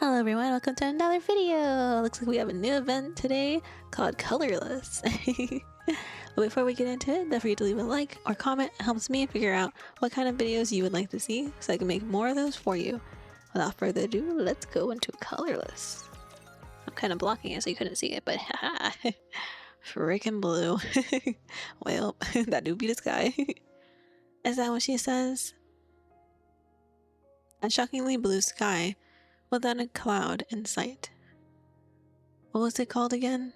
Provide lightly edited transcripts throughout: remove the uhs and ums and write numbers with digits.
Hello everyone, welcome to another video! Looks like we have a new event today called Colorless. But before we get into it, don't forget to leave a like or comment. It helps me figure out what kind of videos you would like to see so I can make more of those for you. Without further ado, let's go into Colorless. I'm kind of blocking it so you couldn't see it, but haha! Freaking blue. Well, that do be the sky. Is that what she says? A shockingly blue sky without a cloud in sight. What was it called again?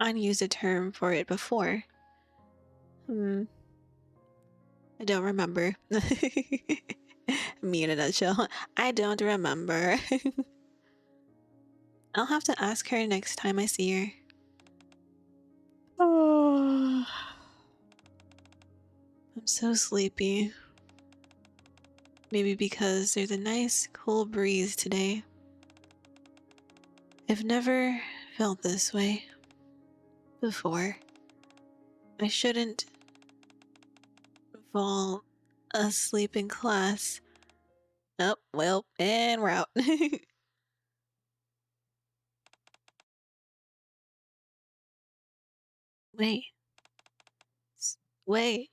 I'd used a term for it before. I don't remember. Me in a nutshell. I don't remember. I'll have to ask her next time I see her. Oh, I'm so sleepy. Maybe because there's a nice cool breeze today. I've never felt this way before. I shouldn't fall asleep in class. Oh, well, and we're out. Wait. Wait.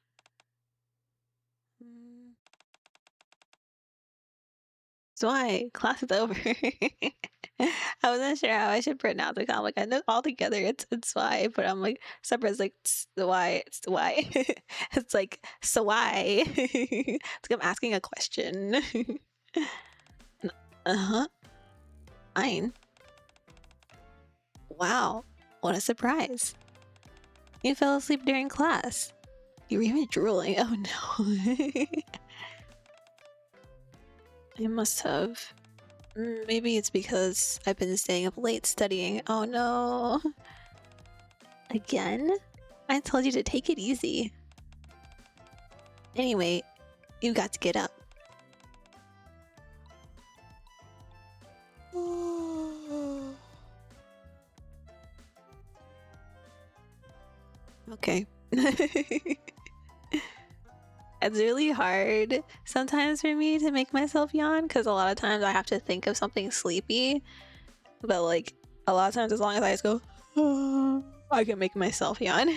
So class is over. I wasn't sure how I should pronounce it. I'm like, I know all together it's why, but I'm like separate. It's like the why. It's the why. It's like so why. It's like I'm asking a question. Fine. Wow, what a surprise! You fell asleep during class. You were even drooling. Oh no. I must have. Maybe it's because I've been staying up late studying. Oh no. Again? I told you to take it easy. Anyway, you got to get up. Okay. It's really hard sometimes for me to make myself yawn because a lot of times I have to think of something sleepy. But like a lot of times, as long as I just go, I can make myself yawn.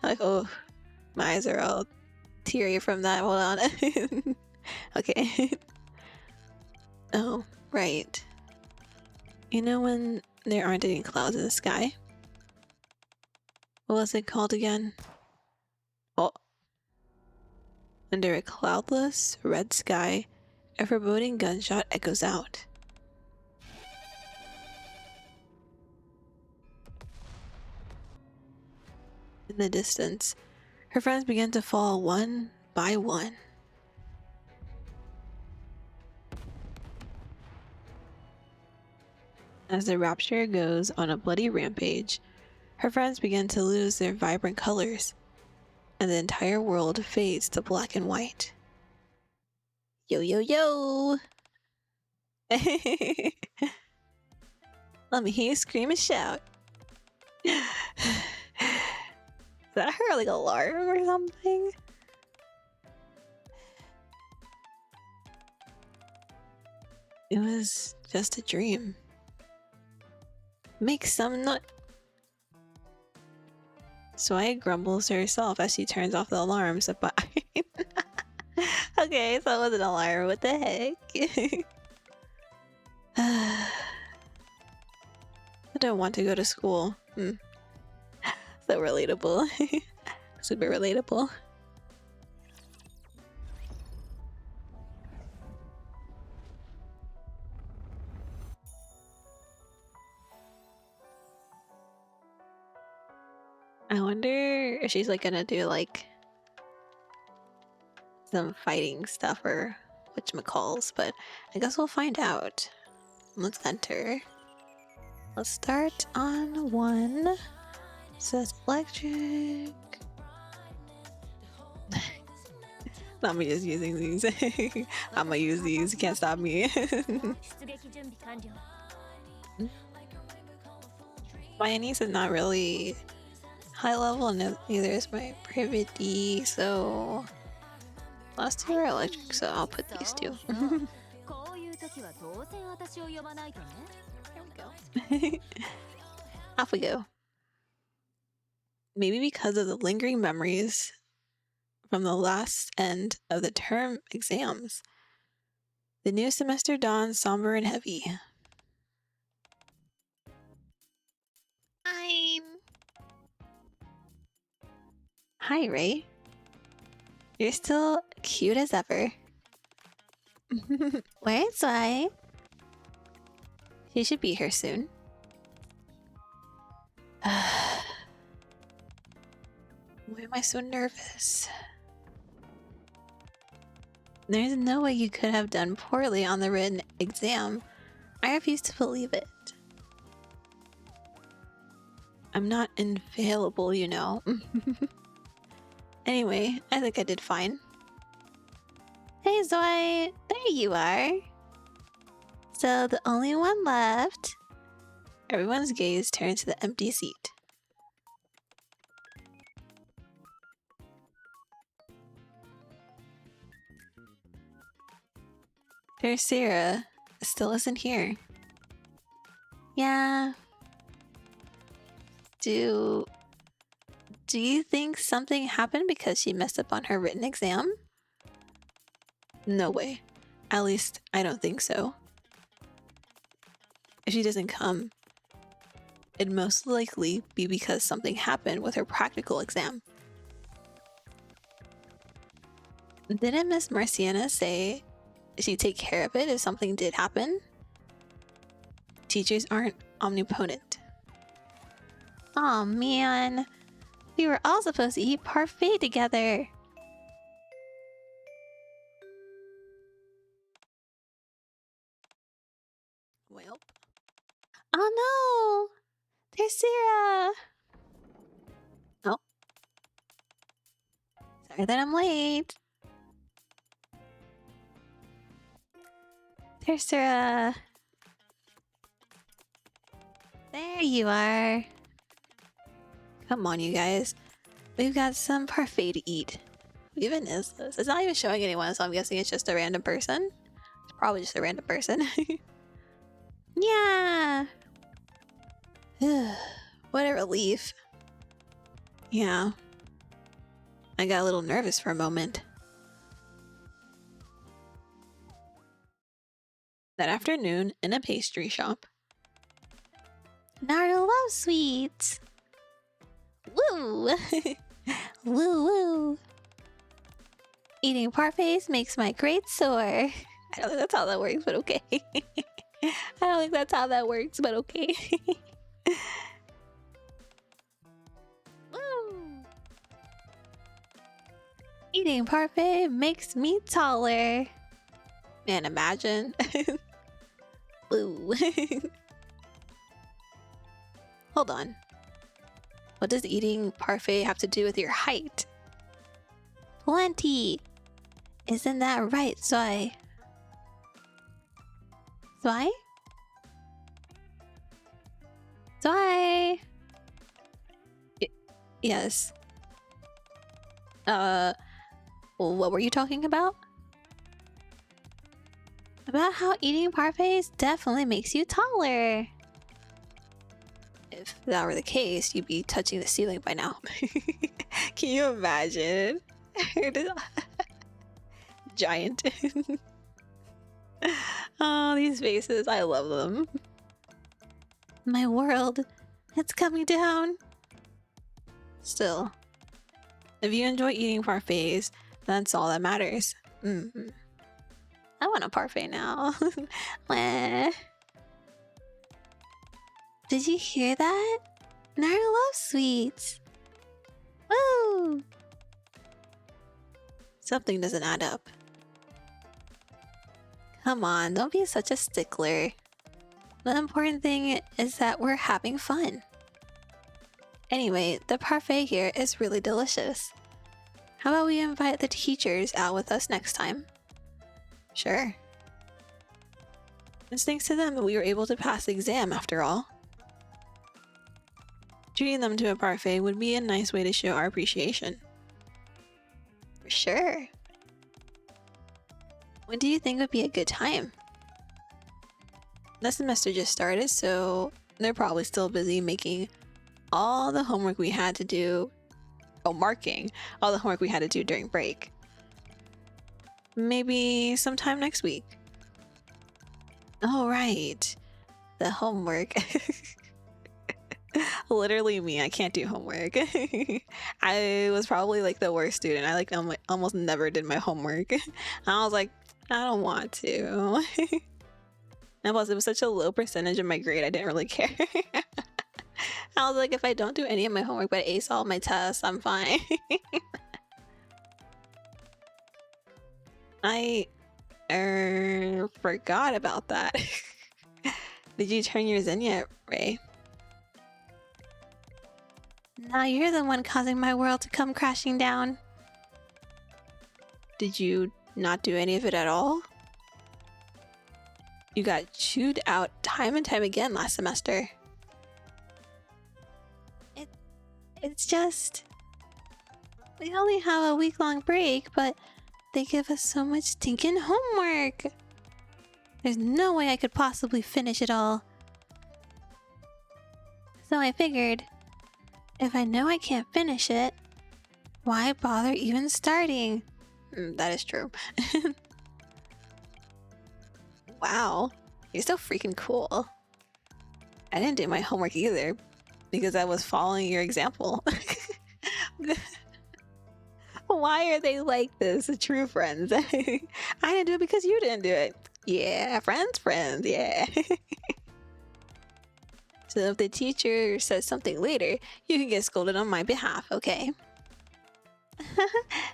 Like, oh, my eyes are all teary from that. Hold on. Okay. Oh, right. You know when there aren't any clouds in the sky? What was it called again? Oh. Under a cloudless, red sky, a foreboding gunshot echoes out. In the distance, her friends begin to fall one by one. As the rapture goes on a bloody rampage, her friends begin to lose their vibrant colors, and the entire world fades to black and white. Yo, yo, yo! Let me hear you scream and shout. Is that her, like, alarm or something? It was just a dream. Make some nut. Swai grumbles to herself as she turns off the alarms. Okay, so it was an alarm. What the heck? I don't want to go to school. So relatable. Super relatable. I wonder if she's like gonna do like some fighting stuff or whatchamacalls, but I guess we'll find out. Let's enter. Let's start on 1. Says electric. I'm just using these. I'm gonna use these. You can't stop me. My niece is not really high level, and neither is my privity, so last two are electric, so I'll put these two. Off we go. Maybe because of the lingering memories from the last end of the term exams, the new semester dawns somber and heavy. Hi, Ray. You're still cute as ever. Where's Why? She should be here soon. Why am I so nervous? There's no way you could have done poorly on the written exam. I refuse to believe it. I'm not infallible, you know. Anyway, I think I did fine. Hey Zoe, there you are. So the only one left. Everyone's gaze turns to the empty seat. There's Sarah. Still isn't here. Yeah. Do you think something happened because she messed up on her written exam? No way. At least, I don't think so. If she doesn't come, it'd most likely be because something happened with her practical exam. Didn't Miss Marciana say she'd take care of it if something did happen? Teachers aren't omnipotent. Aw, man. We were all supposed to eat parfait together. Well. Oh no! There's Sarah! Oh. Sorry that I'm late. There's Sarah. There you are. Come on, you guys. We've got some parfait to eat. Who even is this? It's not even showing anyone, so I'm guessing it's just a random person. It's probably just a random person. Yeah. What a relief. Yeah. I got a little nervous for a moment. That afternoon, in a pastry shop. Naruto love sweets! Woo! Woo woo! Eating parfaits makes my grades soar. I don't think that's how that works, but okay. I don't think that's how that works, but okay. Woo! Eating parfait makes me taller. Man, imagine. Woo. Hold on. What does eating parfait have to do with your height? Plenty! Isn't that right, Zoe? Zoe? Zoe? Yes. What were you talking about? About how eating parfaits definitely makes you taller. If that were the case, you'd be touching the ceiling by now. Can you imagine? Giant. Oh, these faces, I love them. My world, it's coming down. Still, if you enjoy eating parfaits, that's all that matters. I want a parfait now. Meh. Did you hear that? Naruto loves sweets. Woo! Something doesn't add up. Come on, don't be such a stickler. The important thing is that we're having fun. Anyway, the parfait here is really delicious. How about we invite the teachers out with us next time? Sure. It's thanks to them that we were able to pass the exam after all. Treating them to a parfait would be a nice way to show our appreciation. For sure. When do you think would be a good time? The semester just started, so they're probably still busy making all the homework we had to do. Oh, marking all the homework we had to do during break. Maybe sometime next week. Oh, right. The homework. Literally me, I can't do homework. I was probably like the worst student. I like almost never did my homework. I was like, I don't want to. And plus, it was such a low percentage of my grade, I didn't really care. I was like, if I don't do any of my homework but ace all my tests, I'm fine. I forgot about that. Did you turn yours in yet, Ray? Now you're the one causing my world to come crashing down. Did you not do any of it at all? You got chewed out time and time again last semester. It's just... We only have a week-long break, but they give us so much stinking homework. There's no way I could possibly finish it all. So I figured, if I know I can't finish it, why bother even starting? That is true. Wow, you're so freaking cool. I didn't do my homework either, because I was following your example. Why are they like this, true friends? I didn't do it because you didn't do it. Yeah, friends, yeah. So if the teacher says something later, you can get scolded on my behalf, okay?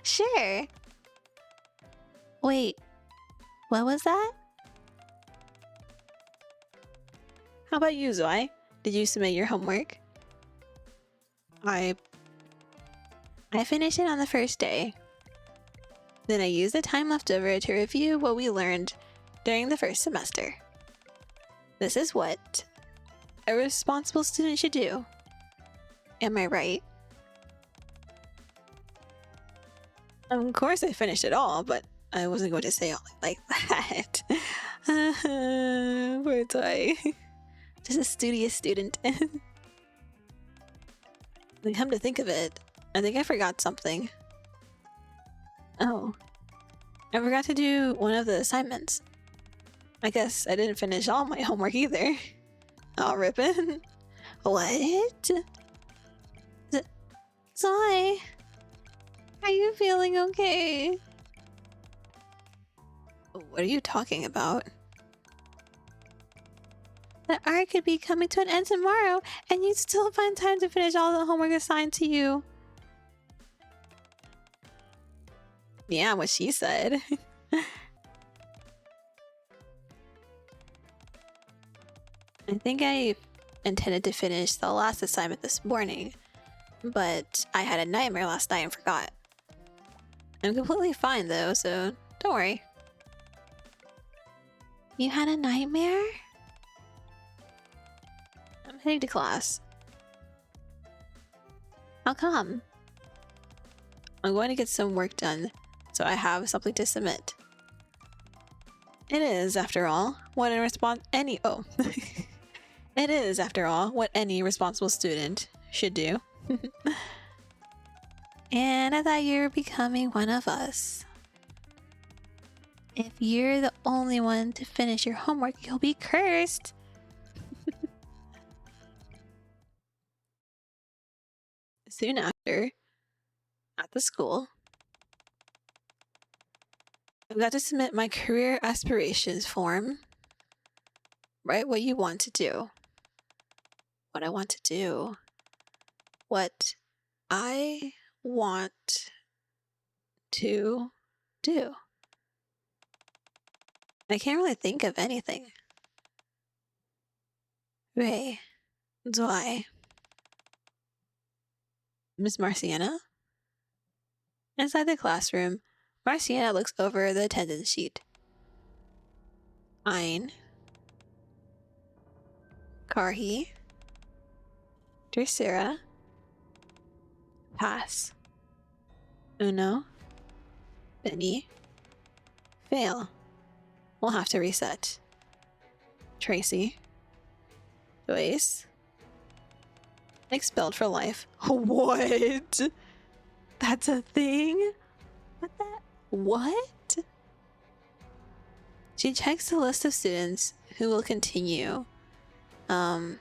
Sure. Wait, what was that? How about you, Zoe? Did you submit your homework? I finished it on the first day. Then I used the time left over to review what we learned during the first semester. This is what a responsible student should do. Am I right? Of course I finished it all, but I wasn't going to say all like that. Poor toy. Just a studious student. And come to think of it, I think I forgot something. Oh. I forgot to do one of the assignments. I guess I didn't finish all my homework either. Oh, rippin'. What? Zoe? Are you feeling okay? What are you talking about? The art could be coming to an end tomorrow, and you'd still find time to finish all the homework assigned to you. Yeah, what she said. I think I intended to finish the last assignment this morning, but I had a nightmare last night and forgot. I'm completely fine though, so don't worry. You had a nightmare? I'm heading to class. How come? I'm going to get some work done, so I have something to submit. It is, after all, what It is, after all, what any responsible student should do. And I thought you were becoming one of us. If you're the only one to finish your homework, you'll be cursed. Soon after, at the school, I've got to submit my career aspirations form. Write what you want to do. What I want to do. What I want to do. I can't really think of anything. Ray. Zoe. Miss Marciana? Inside the classroom, Marciana looks over the attendance sheet. Ein. Karhi. Dracera. Pass. Uno. Benny. Fail. We'll have to reset. Tracy. Joyce. Expelled for life. What? That's a thing? What? She checks the list of students who will continue into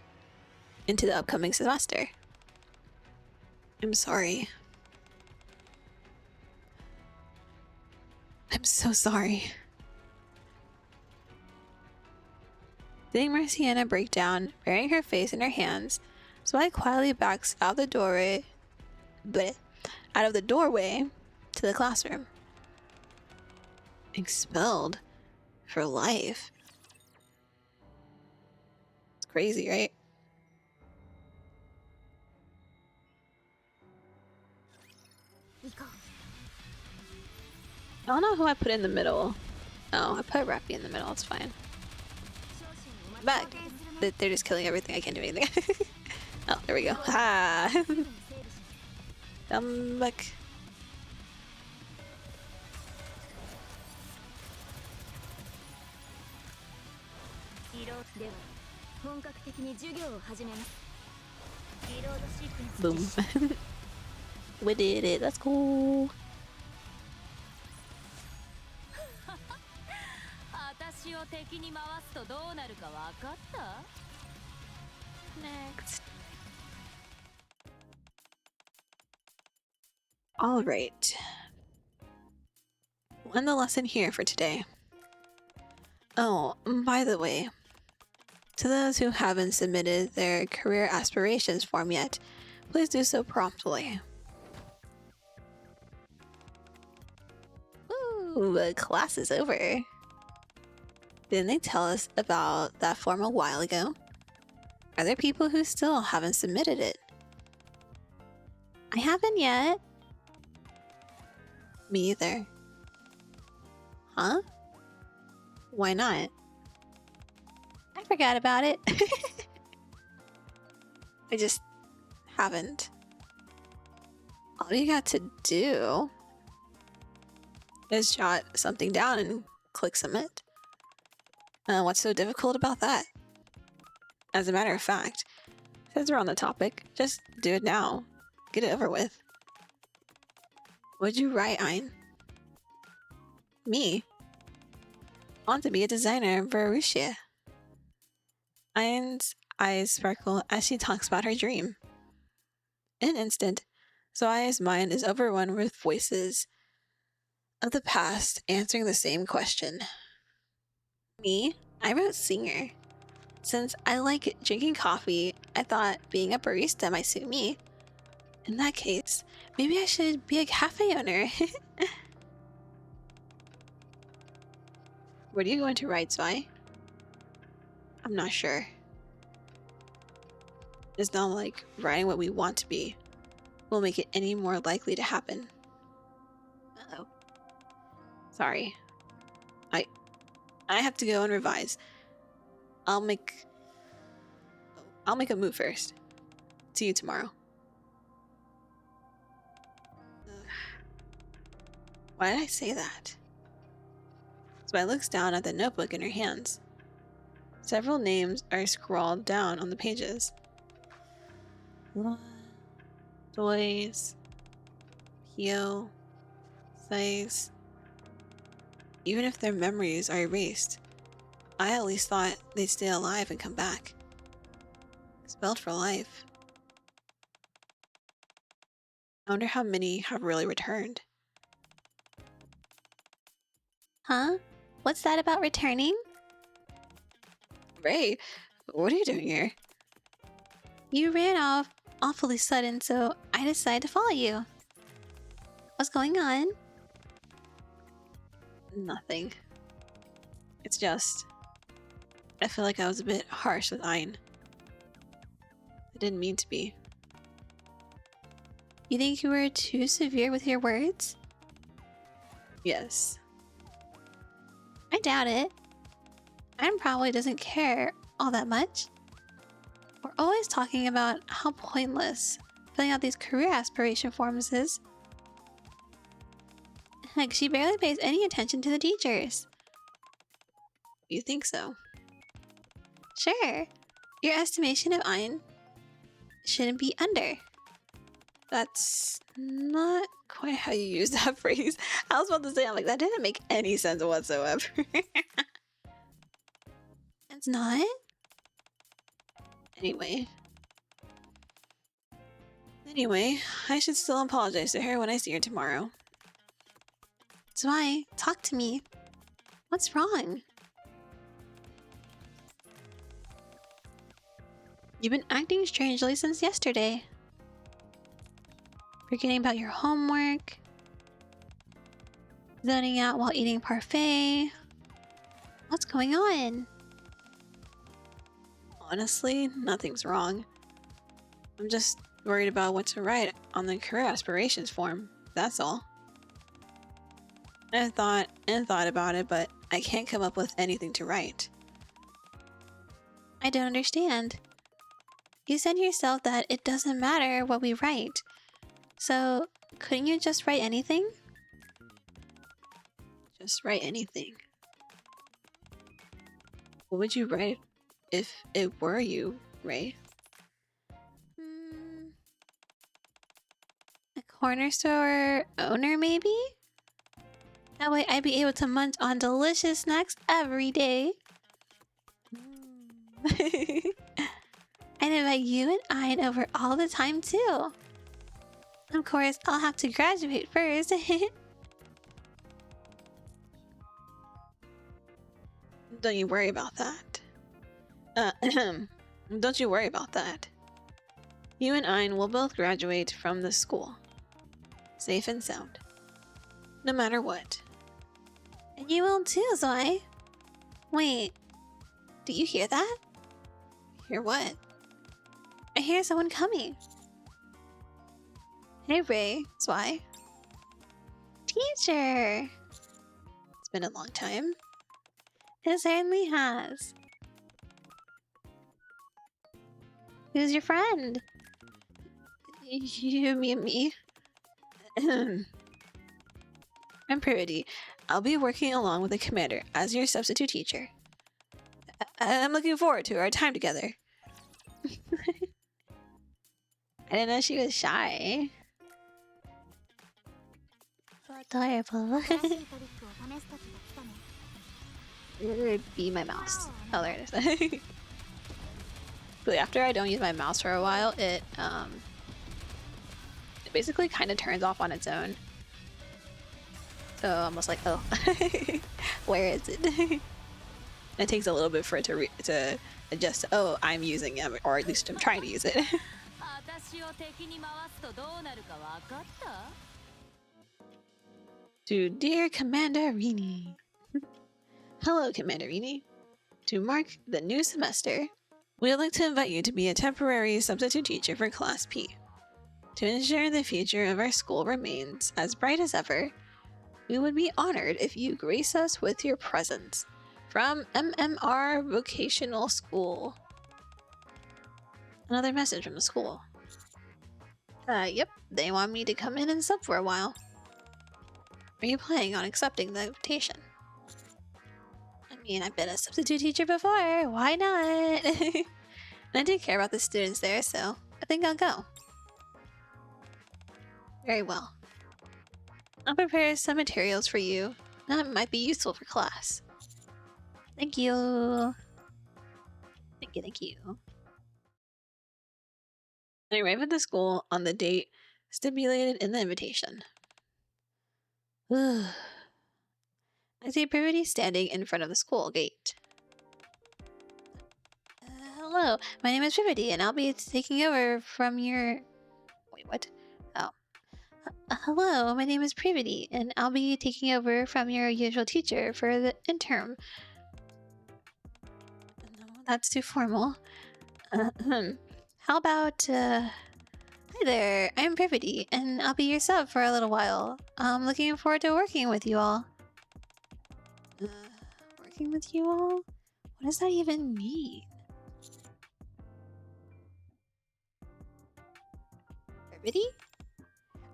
the upcoming semester. I'm sorry. I'm so sorry. Seeing Marciana break down, burying her face in her hands, Zwei quietly backs out the doorway, out of the doorway to the classroom. Expelled for life. It's crazy, right? I don't know who I put in the middle. Oh, I put Rappy in the middle. It's fine. Back. They're just killing everything. I can't do anything. Oh, there we go. Ah. Come back. Boom. We did it. Let's go. Next. All right. We'll end the lesson here for today. Oh, by the way, to those who haven't submitted their career aspirations form yet, please do so promptly. Ooh, the class is over. Didn't they tell us about that form a while ago? Are there people who still haven't submitted it? I haven't yet. Me either. Huh? Why not? I forgot about it. I just haven't. All you got to do is jot something down and click submit. What's so difficult about that? As a matter of fact, since we're on the topic, just do it now. Get it over with. What'd you write, Ein? Me? I want to be a designer in Borussia. Ein's eyes sparkle as she talks about her dream. In an instant, Zoya's mind is overrun with voices of the past answering the same question. Me? I wrote singer. Since I like drinking coffee, I thought being a barista might suit me. In that case, maybe I should be a cafe owner. What are you going to write, Zwei? I'm not sure. It's not like writing what we want to be will make it any more likely to happen. Uh-oh. Sorry. I have to go and revise. I'll make a move first. See you tomorrow. Why did I say that? Zwei looks down at the notebook in her hands. Several names are scrawled down on the pages. Toys, Pio, Size. Even if their memories are erased, I at least thought they'd stay alive and come back. Expelled for life. I wonder how many have really returned. Huh? What's that about returning? Ray, what are you doing here? You ran off awfully sudden, so I decided to follow you. What's going on? Nothing. It's just, I feel like I was a bit harsh with Ein. I didn't mean to be. You think you were too severe with your words? Yes. I doubt it. Ein probably doesn't care all that much. We're always talking about how pointless filling out these career aspiration forms is. Heck, she barely pays any attention to the teachers. You think so? Sure. Your estimation of Ein shouldn't be under. That's not quite how you use that phrase. I was about to say, I'm like, that didn't make any sense whatsoever. It's not? Anyway, I should still apologize to her when I see her tomorrow. Zwei, talk to me. What's wrong? You've been acting strangely since yesterday. Forgetting about your homework. Zoning out while eating parfait. What's going on? Honestly, nothing's wrong. I'm just worried about what to write on the career aspirations form. That's all. I thought about it, but I can't come up with anything to write. I don't understand. You said yourself that it doesn't matter what we write. So, couldn't you just write anything? Just write anything. What would you write if it were you, Ray? A corner store owner, maybe? That way I'd be able to munch on delicious snacks every day. I'd invite you and Ein over all the time too. Of course, I'll have to graduate first. Don't you worry about that. Don't you worry about that. You and Ein will both graduate from the school. Safe and sound. No matter what. And you will too, Zoe. Wait. Do you hear that? Hear what? I hear someone coming. Hey Ray, Zwei. Teacher! It's been a long time. It certainly has. Who's your friend? You, me. I'm Privity. I'll be working along with the commander as your substitute teacher. I'm looking forward to our time together. I didn't know she was shy. So adorable. Be my mouse. Oh, there it is. But after I don't use my mouse for a while, it basically kind of turns off on its own. So I'm almost like, oh, where is it? It takes a little bit for it to adjust. Oh, I'm using it, or at least I'm trying to use it. To dear Commander Rini. Hello, Commander Rini. To mark the new semester, we'd like to invite you to be a temporary substitute teacher for Class P. To ensure the future of our school remains as bright as ever, we would be honored if you grace us with your presence. From MMR Vocational School. Another message from the school. Yep, they want me to come in and sub for a while. Are you planning on accepting the invitation? I mean, I've been a substitute teacher before, why not? And I do care about the students there, so I think I'll go. Very well. I'll prepare some materials for you that might be useful for class. Thank you. Thank you. I arrive at the school on the date stipulated in the invitation. I see Privity standing in front of the school gate. Hello, my name is Privity, and I'll be taking over from your... Wait, what? Oh. Hello, my name is Privity, and I'll be taking over from your usual teacher for the interim. No, that's too formal. How about, Hi there, I'm Privity, and I'll be your sub for a little while. I'm looking forward to working with you all. Working with you all? What does that even mean? Privity?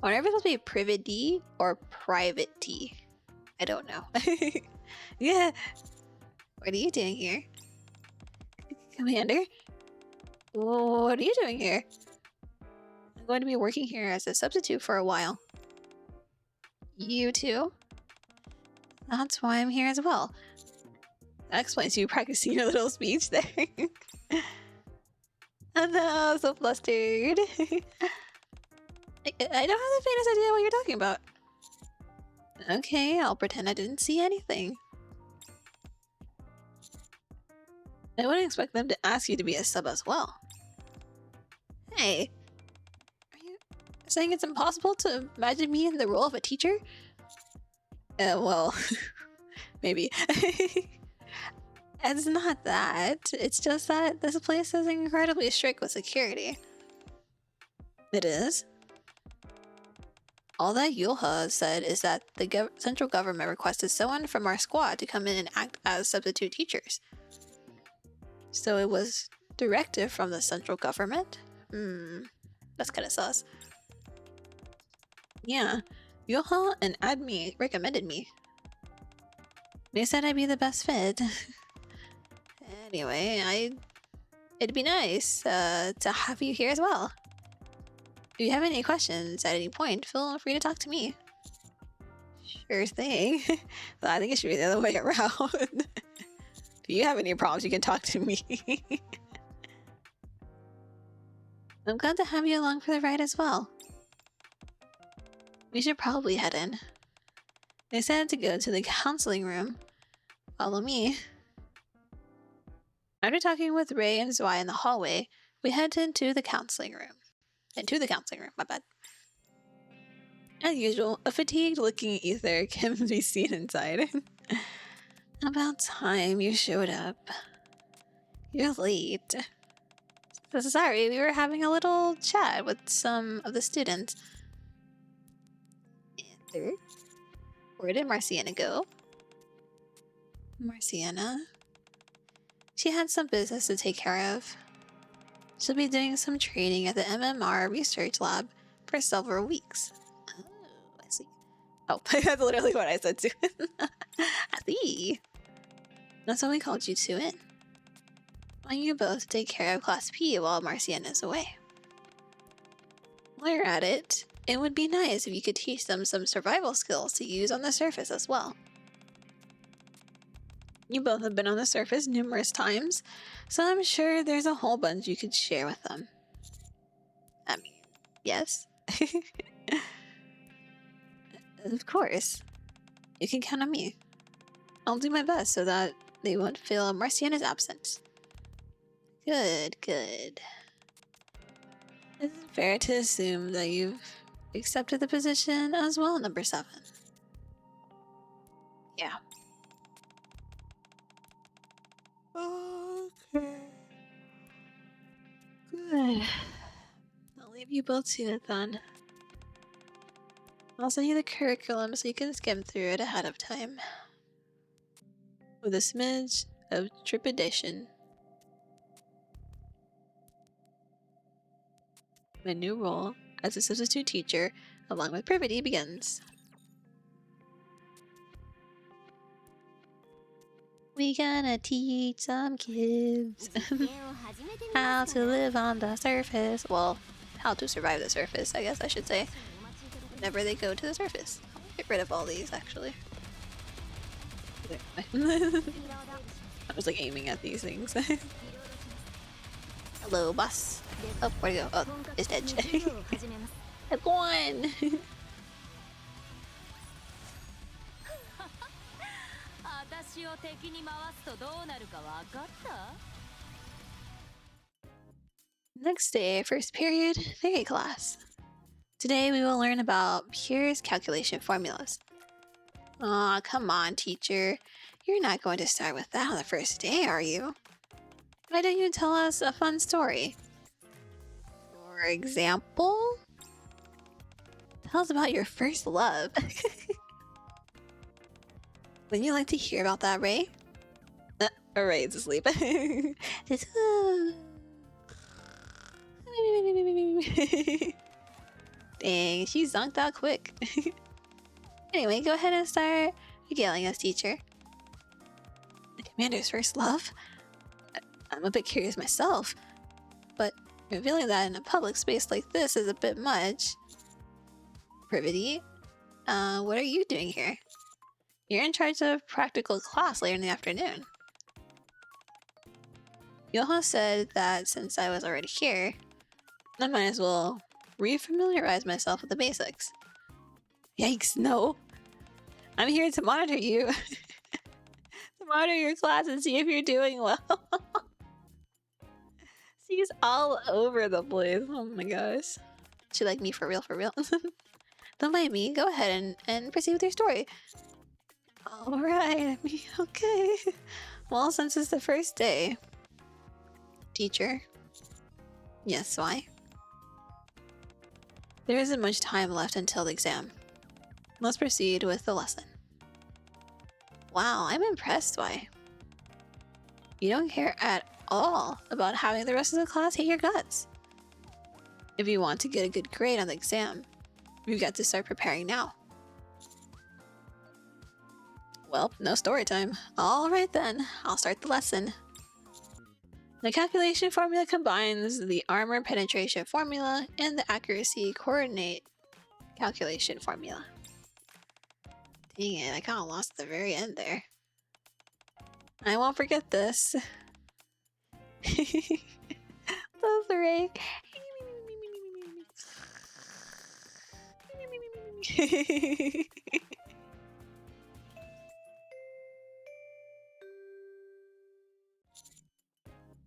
I wonder if it's supposed to be Privity or Private-ty. I don't know. Yeah. What are you doing here? Commander? What are you doing here? I'm going to be working here as a substitute for a while. You too? That's why I'm here as well. That explains you practicing your little speech there. Oh no, so flustered. I don't have the faintest idea what you're talking about. Okay, I'll pretend I didn't see anything. I wouldn't expect them to ask you to be a sub as well. Hey, are you saying it's impossible to imagine me in the role of a teacher? Well, maybe. It's not that. It's just that this place is incredibly strict with security. It is? All that Yulha said is that the central government requested someone from our squad to come in and act as substitute teachers. So it was directive from the central government? That's kinda sus. Yeah, Yulha and Admi recommended me. They said I'd be the best fit. Anyway, it'd be nice to have you here as well. If you have any questions at any point, feel free to talk to me. Sure thing. But I think it should be the other way around. If you have any problems, you can talk to me. I'm glad to have you along for the ride as well. We should probably head in. They said to go to the counseling room. Follow me. After talking with Ray and Zwei in the hallway, we head into the counseling room. My bad. As usual, a fatigued-looking Ether can be seen inside. About time you showed up. You're late. So sorry, we were having a little chat with some of the students. Ether? Where did Marciana go? Marciana? She had some business to take care of. She'll be doing some training at the MMR research lab for several weeks. Oh, I see. Oh, that's literally what I said too. I see. That's why we called you two in. I want you both to take care of Class P while Marciana's away. While you're at it, it would be nice if you could teach them some survival skills to use on the surface as well. You both have been on the surface numerous times, so I'm sure there's a whole bunch you could share with them. I mean, yes. Of course. You can count on me. I'll do my best so that they won't feel Marciana's absence. Good, good. Is it fair to assume that you've accepted the position as well, number 7? Yeah. Okay. Good. I'll leave you both to it then. I'll send you the curriculum so you can skim through it ahead of time. With a smidge of trepidation. My new role as a substitute teacher, along with Privity, begins. We gonna teach some kids how to live on the surface. Well, how to survive the surface, I guess I should say. Whenever they go to the surface. I'll get rid of all these, actually. I was like aiming at these things. Hello, boss. Oh, where'd he go? Oh, it's dead. I'm gone! Next day, first period, theory class. Today we will learn about Pure's calculation formulas. Aw, come on, teacher. You're not going to start with that on the first day, are you? Why don't you tell us a fun story? For example? Tell us about your first love. Wouldn't you like to hear about that, Ray? Ray's asleep. Dang, she zonked out quick. Anyway, go ahead and start regaling us, teacher. The commander's first love? I'm a bit curious myself, but revealing that in a public space like this is a bit much. Privity, what are you doing here? You're in charge of practical class later in the afternoon. Yoha said that since I was already here, I might as well refamiliarize myself with the basics. Yikes, no. I'm here to monitor you. To monitor your class and see if you're doing well. She's all over the place. Oh my gosh. She like me for real, for real. Don't mind me. Go ahead and proceed with your story. Alright, okay. Well, since it's the first day. Teacher. Yes, why? There isn't much time left until the exam. Let's proceed with the lesson. Wow, I'm impressed, why? You don't care at all about having the rest of the class hate your guts. If you want to get a good grade on the exam, you've got to start preparing now. Well, no story time. Alright then, I'll start the lesson. The calculation formula combines the armor penetration formula and the accuracy coordinate calculation formula. Dang it, I kinda lost at the very end there. I won't forget this. Those three.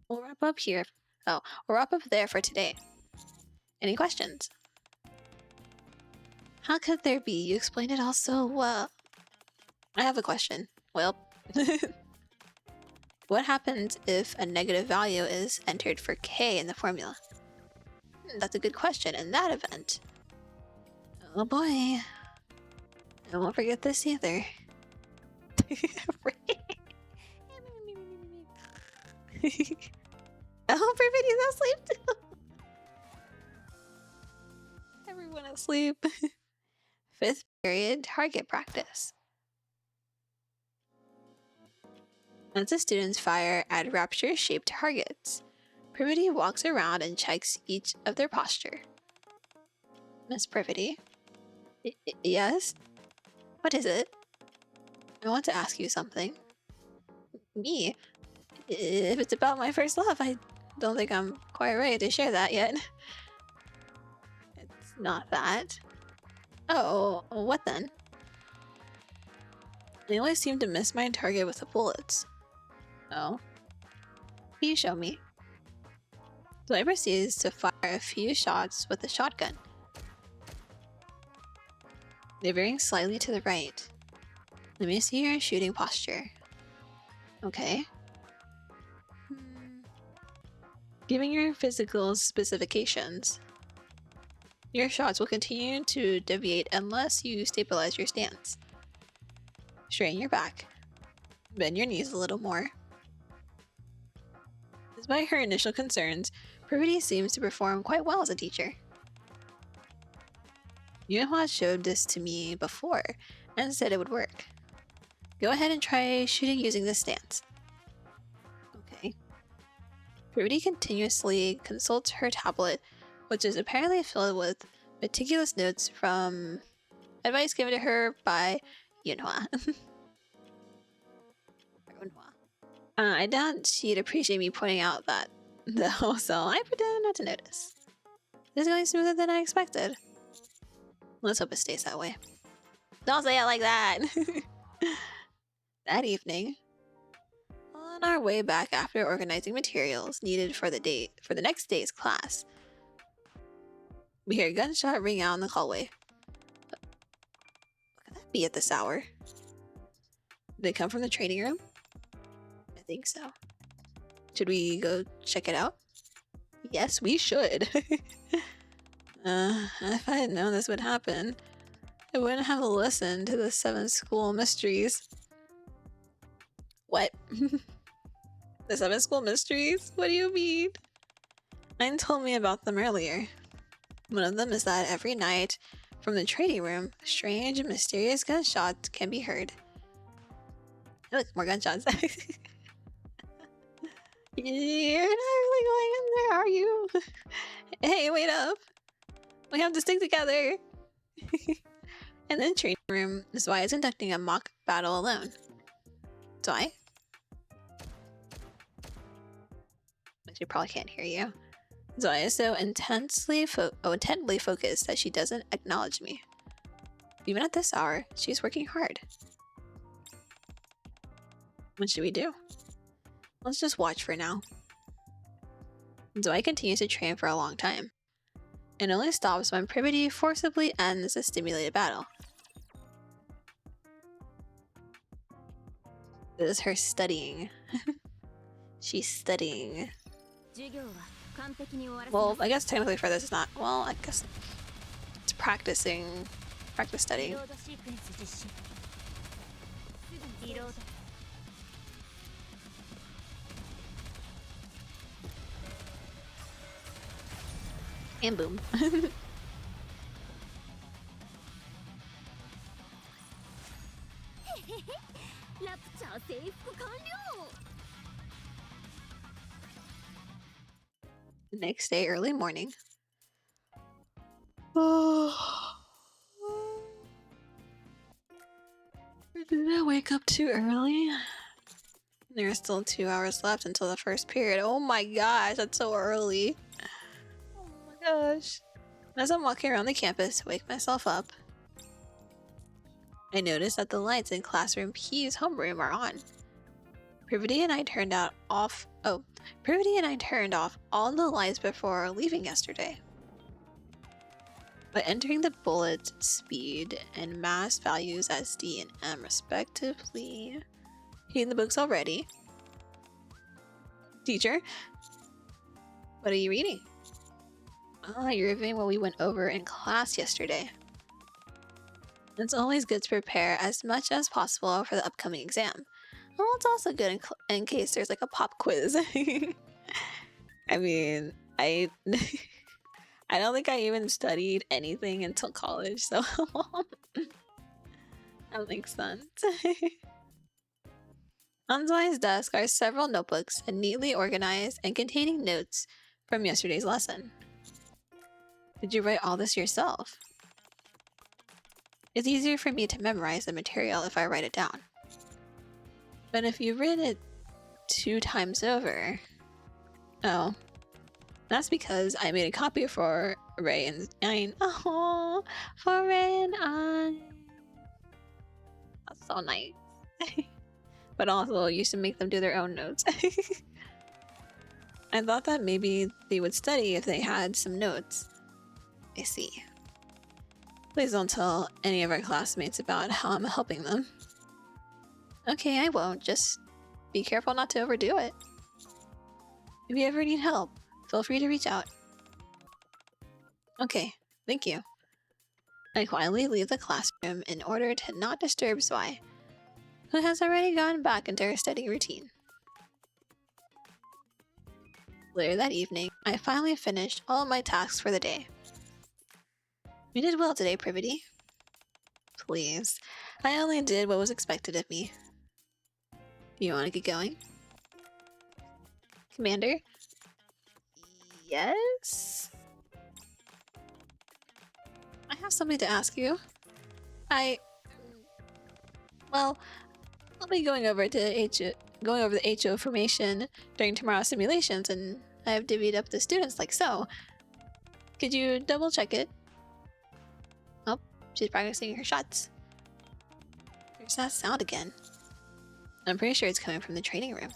We'll wrap up here. Oh, we'll wrap up there for today. Any questions? How could there be? You explained it all so well. I have a question. Well, what happens if a negative value is entered for K in the formula? That's a good question. In that event. Oh boy. I won't forget this either. Oh, everybody's asleep too. Everyone asleep. 5th period target practice. As the students fire at rapture-shaped targets, Privity walks around and checks each of their posture. Miss Privity? Yes? What is it? I want to ask you something. Me? If it's about my first love, I don't think I'm quite ready to share that yet. It's not that. Oh, what then? I always seem to miss my target with the bullets. Oh? Can you show me? So I proceeds to fire a few shots with the shotgun. They're veering slightly to the right. Let me see your shooting posture. Okay. Giving your physical specifications. Your shots will continue to deviate unless you stabilize your stance. Straighten your back. Bend your knees a little more. Despite her initial concerns, Privity seems to perform quite well as a teacher. Yunhua showed this to me before and said it would work. Go ahead and try shooting using this stance. Okay. Privity continuously consults her tablet, which is apparently filled with meticulous notes from advice given to her by Yunhua. I doubt she'd appreciate me pointing out that, though, so I pretended not to notice. This is going smoother than I expected. Let's hope it stays that way. Don't say it like that! That evening, on our way back after organizing materials needed for the next day's class, we hear a gunshot ring out in the hallway. What could that be at this hour? Did they come from the training room? I think so. Should we go check it out? Yes, we should. If I had known this would happen, I wouldn't have listened to the 7 school mysteries. What? The 7 school mysteries? What do you mean? Ayn told me about them earlier. One of them is that every night, from the training room, strange and mysterious gunshots can be heard. Look, more gunshots. You're not really going in there, are you? Hey, wait up. We have to stick together. In the training room, Zwei is conducting a mock battle alone. Zwei? She probably can't hear you. Zwei is so intently focused that she doesn't acknowledge me. Even at this hour, she's working hard. What should we do? Let's just watch for now. Zwei continues to train for a long time. It only stops when Privity forcibly ends a stimulated battle. This is her studying. She's studying. Well, I guess technically for this it's not. Well, I guess it's practicing. Practice studying. And boom. The next day, early morning. Oh. Did I wake up too early? There are still 2 hours left until the first period. Oh my gosh, that's so early. Oh my gosh. As I'm walking around the campus to wake myself up, I notice that the lights in classroom P's homeroom are on. Privity and I turned off all the lights before leaving yesterday. By entering the bullet speed and mass values as D and M respectively. Reading the books already. Teacher, what are you reading? Ah, you're reviewing what we went over in class yesterday. It's always good to prepare as much as possible for the upcoming exam. Well, it's also good in case there's like a pop quiz. I mean, I don't think I even studied anything until college, so that makes sense. On Zwei's desk are several notebooks, neatly organized and containing notes from yesterday's lesson. Did you write all this yourself? It's easier for me to memorize the material if I write it down. But if you read it 2 times over... Oh. That's because I made a copy for Ray and Ein. Oh, for Ray and Ein. That's so nice. But also, you should make them do their own notes. I thought that maybe they would study if they had some notes. I see. Please don't tell any of our classmates about how I'm helping them. Okay, I won't. Just be careful not to overdo it. If you ever need help, feel free to reach out. Okay, thank you. I quietly leave the classroom in order to not disturb Zwei, who has already gone back into her study routine. Later that evening, I finally finished all of my tasks for the day. You did well today, Privity. Please, I only did what was expected of me. Do you want to get going? Commander? Yes? I have something to ask you. Well, I'll be going over the HO formation during tomorrow's simulations, and I have divvied up the students like so. Could you double check it? Oh, she's practicing her shots. There's that sound again. I'm pretty sure it's coming from the training room.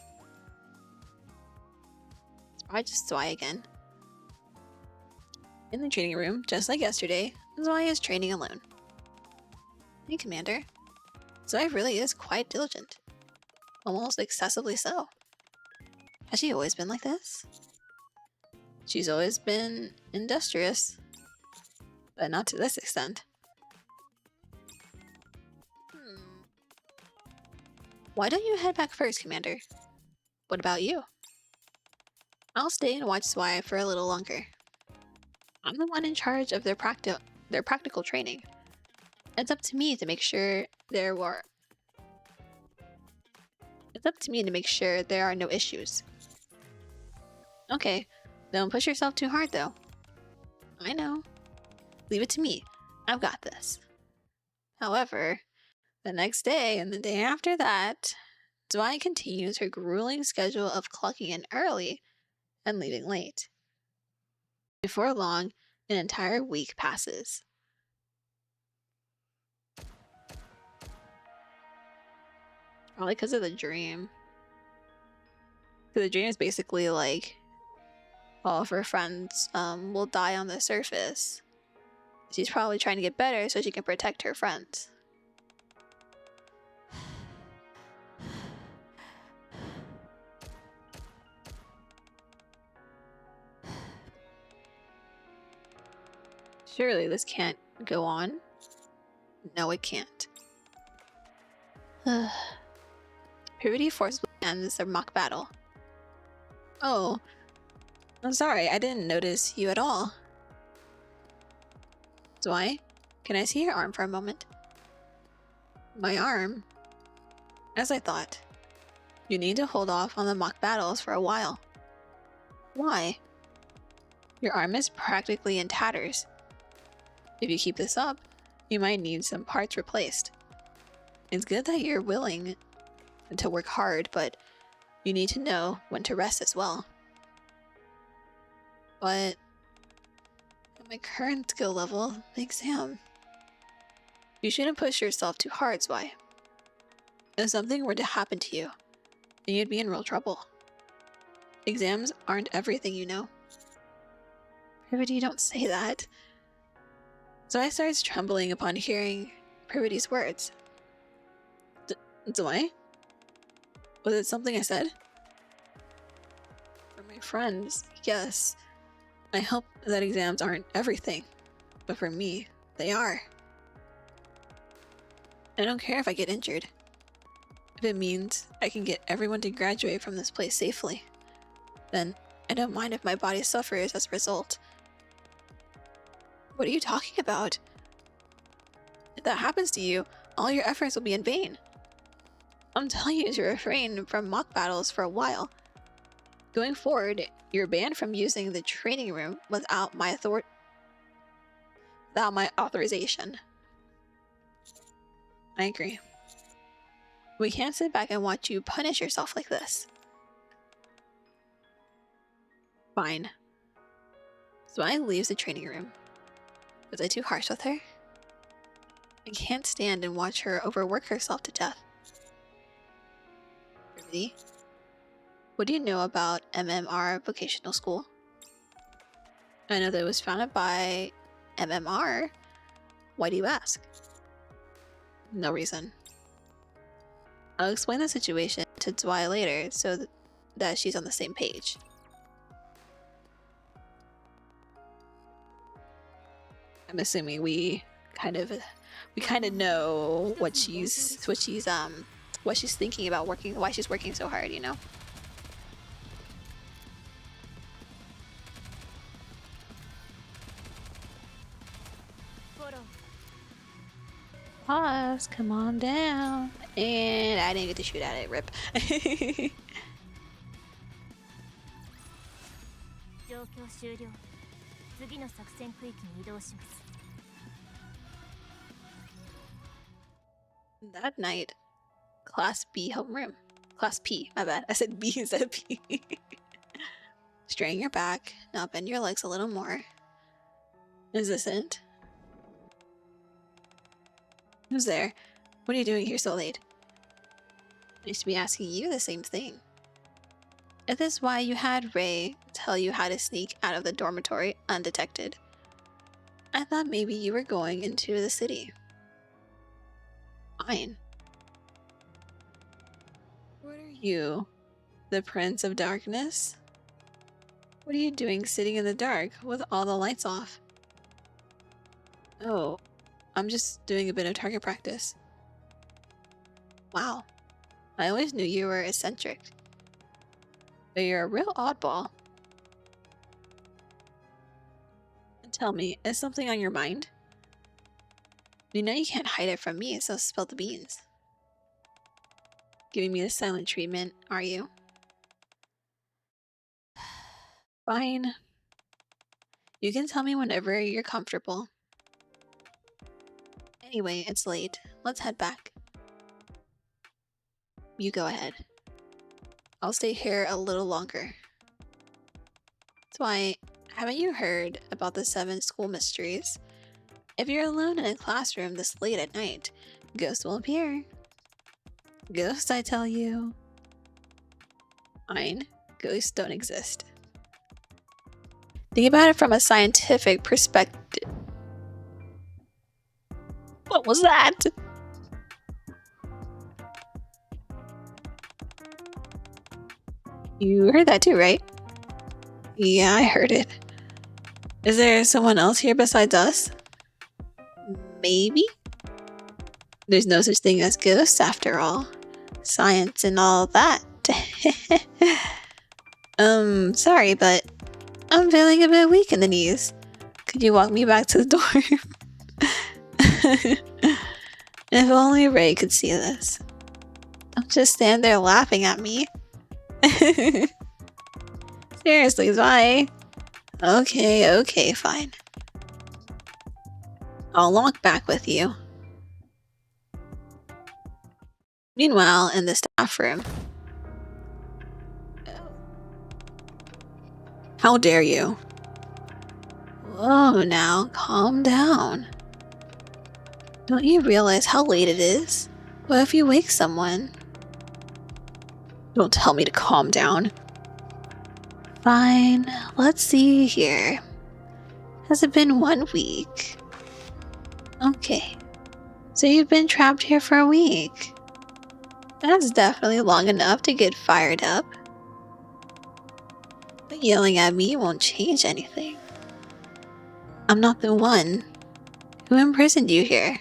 It's probably just Zwei again. In the training room, just like yesterday, Zwei is training alone. Hey, Commander. Zwei really is quite diligent. Almost excessively so. Has she always been like this? She's always been industrious, but not to this extent. Why don't you head back first, Commander? What about you? I'll stay and watch Zwei for a little longer. I'm the one in charge of their practical training. It's up to me to make sure there are no issues. Okay, don't push yourself too hard though. I know. Leave it to me. I've got this. However, the next day and the day after that, Zwei continues her grueling schedule of clocking in early and leaving late. Before long, an entire week passes. Probably because of the dream. The dream is basically like all of her friends will die on the surface. She's probably trying to get better so she can protect her friends. Surely this can't go on. No, it can't. Puberty forcibly ends their mock battle. Oh, I'm sorry, I didn't notice you at all. Zwei, can I see your arm for a moment? My arm? As I thought. You need to hold off on the mock battles for a while. Why? Your arm is practically in tatters. If you keep this up, you might need some parts replaced. It's good that you're willing to work hard, but you need to know when to rest as well. But at my current skill level, the exam. You shouldn't push yourself too hard, Zwei. If something were to happen to you, then you'd be in real trouble. Exams aren't everything, you know. Privity, don't say that. Zwei starts trembling upon hearing Privity's words. Zwei? Was it something I said? For my friends, yes. I hope that exams aren't everything, but for me, they are. I don't care if I get injured. If it means I can get everyone to graduate from this place safely, then I don't mind if my body suffers as a result. What are you talking about? If that happens to you, all your efforts will be in vain. I'm telling you to refrain from mock battles for a while. Going forward, you're banned from using the training room without my authorization. I agree. We can't sit back and watch you punish yourself like this. Fine. Zwei leaves the training room. Was I too harsh with her? I can't stand and watch her overwork herself to death. Really? What do you know about MMR Vocational School? I know that it was founded by MMR. Why do you ask? No reason. I'll explain the situation to Zwei later so that she's on the same page. I'm assuming we kind of know what she's thinking about working, why she's working so hard, you know? Pause, come on down. And I didn't get to shoot at it, rip. That night, Class B homeroom. Class P, my bad. I said B instead of P. Straighten your back. Now bend your legs a little more. Is this it? Who's there? What are you doing here so late? I used to be asking you the same thing. Is this why you had Ray tell you how to sneak out of the dormitory undetected? I thought maybe you were going into the city. Fine. What are you? The Prince of Darkness? What are you doing sitting in the dark with all the lights off? Oh, I'm just doing a bit of target practice. Wow. I always knew you were eccentric. But you're a real oddball. And tell me, is something on your mind? You know you can't hide it from me, so spill the beans. Giving me the silent treatment, are you? Fine. You can tell me whenever you're comfortable. Anyway, it's late. Let's head back. You go ahead. I'll stay here a little longer. So haven't you heard about the 7 school mysteries? If you're alone in a classroom this late at night, ghosts will appear. Ghosts, I tell you. Fine. Ghosts don't exist. Think about it from a scientific perspective. What was that? You heard that too, right? Yeah, I heard it. Is there someone else here besides us? Maybe? There's no such thing as ghosts after all. Science and all that. Sorry, but I'm feeling a bit weak in the knees. Could you walk me back to the dorm? If only Ray could see this. Don't just stand there laughing at me. Seriously, why? Okay, fine. I'll walk back with you. Meanwhile, in the staff room. How dare you? Whoa, now, calm down. Don't you realize how late it is? What if you wake someone? Don't tell me to calm down. Fine, let's see here. Has it been 1 week? Okay, so you've been trapped here for a week. That's definitely long enough to get fired up. But yelling at me won't change anything. I'm not the one who imprisoned you here,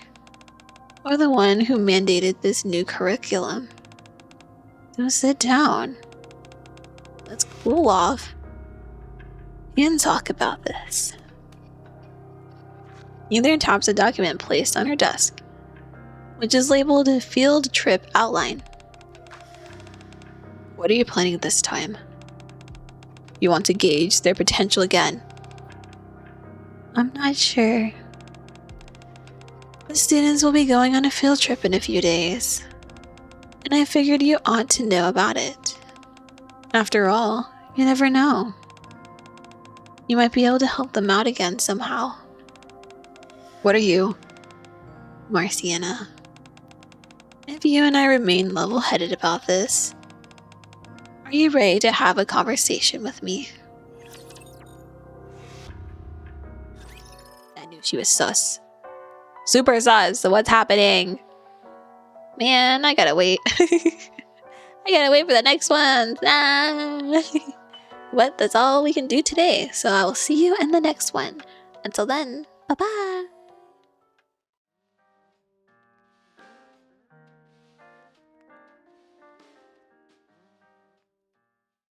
or the one who mandated this new curriculum. So sit down. Let's cool off and talk about this. Either taps a document placed on her desk, which is labeled Field Trip Outline. What are you planning this time? You want to gauge their potential again? I'm not sure. The students will be going on a field trip in a few days, and I figured you ought to know about it. After all, you never know. You might be able to help them out again somehow. What are you? Marciana. If you and I remain level-headed about this, are you ready to have a conversation with me? I knew she was sus. Super sus, so what's happening? Man, I gotta wait. I gotta wait for the next one. But that's all we can do today, so I will see you in the next one. Until then, bye-bye.